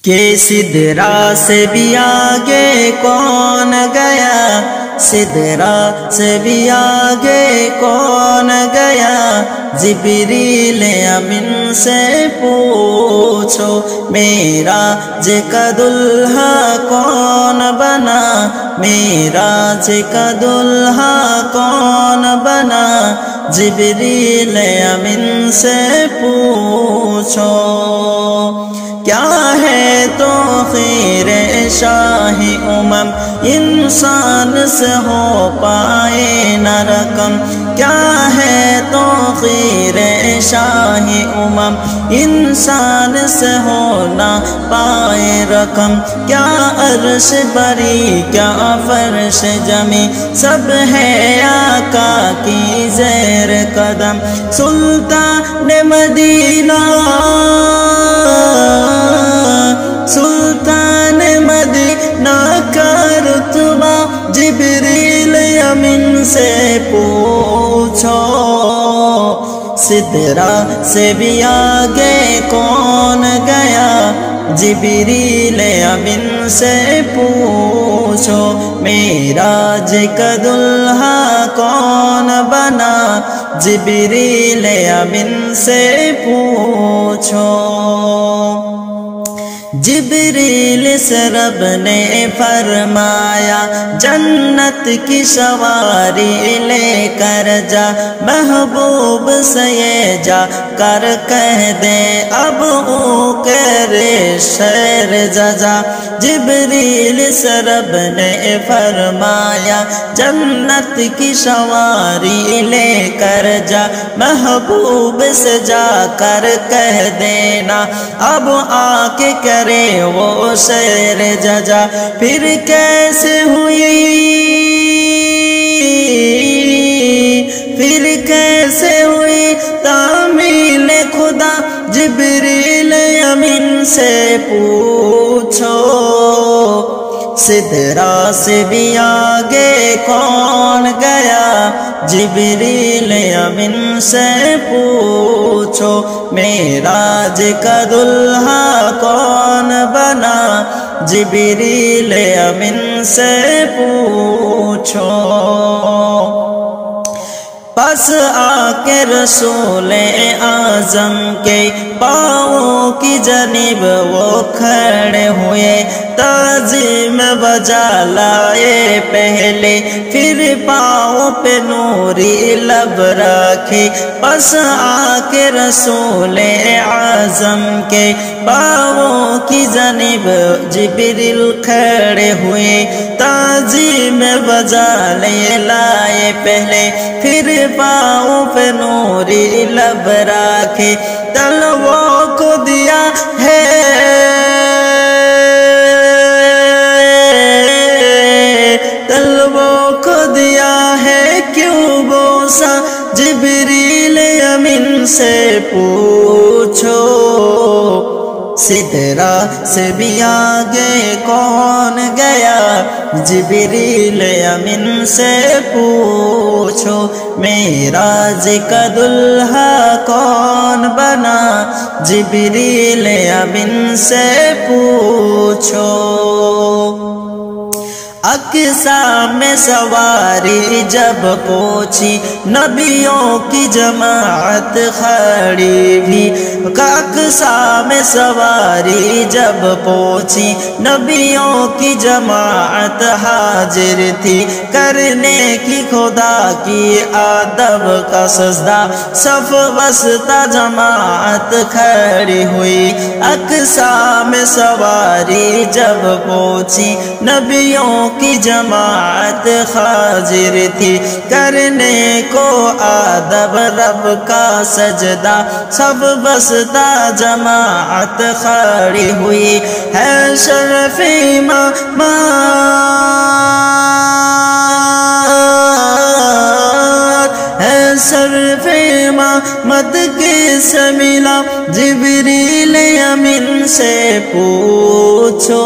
کہ سدرا سے بھی آگے کون گیا، سدرا سے بھی آگے کون گیا، جبریل امین سے پوچھو معراج کا دلہا کون بنا، معراج کا دلہا کون بنا، جبریل امین سے پوچھو۔ کیا ہے تو خیر شاہ امم، انسان سے ہو پائے نہ رقم، کیا ہے تو خیر شاہ امم، انسان سے ہو نہ پائے رقم، کیا عرش بری کیا فرش جمی، سب ہے آقا کی زیر قدم، سلطان مدینہ سلطان مدینہ کا رتبہ، جبریل امین سے پوچھو، سدرا سے بھی آگے کون گیا، جبریل امین سے پوچھو، معراج کا دلہا کون بنا، جبریل امین سے پوچھو۔ جبریل سے رب نے فرمایا، جنت کی سواری لے کر جا، محبوب سے یہ جا کر کہہ دے، اب او کرے شیر جزا۔ جبریل سے رب نے فرمایا، جنت کی سواری لے کر جا، محبوب سے جا کر کہہ دینا، اب آ کے کرے وہ سیر جزا۔ پھر کیسے ہوئی، پھر کیسے ہوئی تعمیل خدا، جبریل امین سے پوچھو، سدرا سے بھی آگے کون گیا، جبریل امین سے پوچھو، معراج کا دلہا کون بنا، جبریل امین سے پوچھو۔ پس آ کے رسول اعظم کے پاؤں کی جانب وہ کھڑے ہوئے، تعظیم بجا لائے پہلے، پھر پاؤں پہ نوری لب رکھے، پس آ کے رسول اعظم کے پاؤں کی جانب جبریل کھڑے ہوئے، تعظیم بجا لائے پہلے، پھر پاؤں پہ نوری لب رکھے، تلووں کو دیا ہے، تلووں کو دیا ہے کیوں بوسا، جبریل امین سے پوچھو، سدرا سے بھی آگے کون گیا، جبریل امین سے پوچھو، معراج کا دلہا کون بنا، جبریل امین سے پوچھو۔ اقصیٰ میں سواری جب پہنچی، نبیوں کی جماعت کھڑی بھی، اقصیٰ میں سواری جب پہنچی، نبیوں کی جماعت حاضر تھی، کرنے کی خدا کی ادب کا سجدہ، صف وسطی جماعت کھڑی ہوئی، اقصیٰ میں سواری جب پہنچی، نبیوں کی جماعت حاضر تھی، کرنے کو ادب رب کا سجدہ، سب وسطی جماعت کھڑی ہوئی، ہے شرف امامت، ہے شرف امامت کس ملا، جبریل امین سے پوچھو،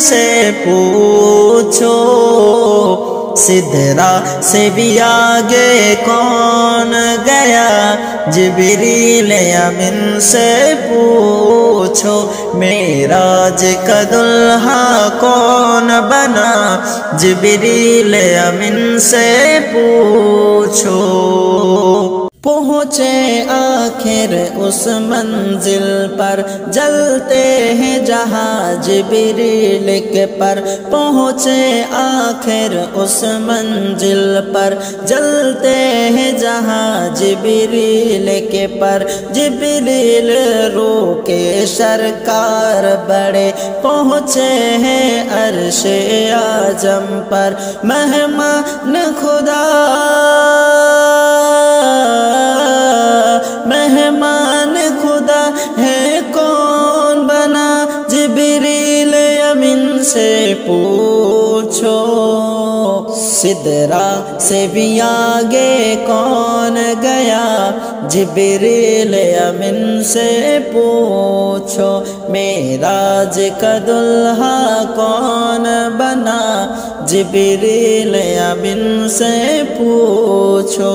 سے پوچھو سدرا سے بھی آگے کون گیا جبریل امین سے پوچھو معراج کا دلہا کون بنا جبریل امین سے پوچھو پہنچے آخر اس منزل پر جلتے ہیں جہاں جبریل کے پر پہنچے آخر اس منزل پر جلتے ہیں جہاں جبریل کے پر جبریل روح کے سرکار بڑے پہنچے ہیں عرش اعظم پر مہمان خدا مہمان خدا ہے کون بنا جبریل امین سے پوچھو سدرا سے بھی آگے کون گیا جبریل امین سے پوچھو معراج کا دلہا کون بنا جبریل امین سے پوچھو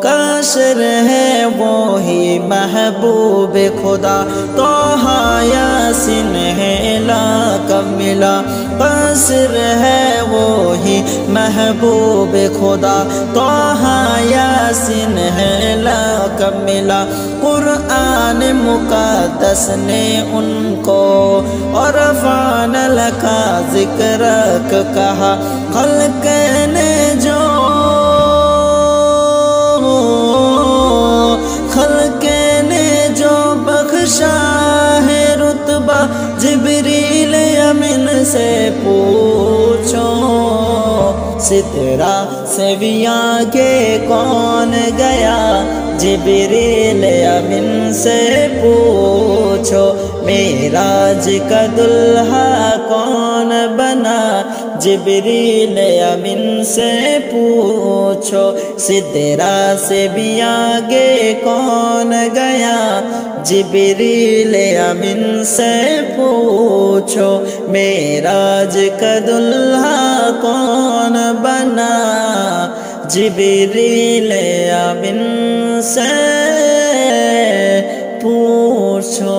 قاصر ہے وہی محبوب خدا طہ یاسین ہے لا کملا قاصر ہے وہی محبوب خدا طہ یاسین ہے لا کملا قرآن مقدس نے ان کو عرفان لکا ذکرک کہا خلق نے جو بخشا ہے رتبہ جبریل امین سے پوچھو سدرا سے بھی آگے کون گیا جبریل امین سے پوچھو معراج کا دلہا کون بنا جبریل امین سے پوچھو سدرا سے بھی آگے کون گیا جبریل امین سے پوچھو معراج کا دلہا کون بنا جبریل امین سے پوچھو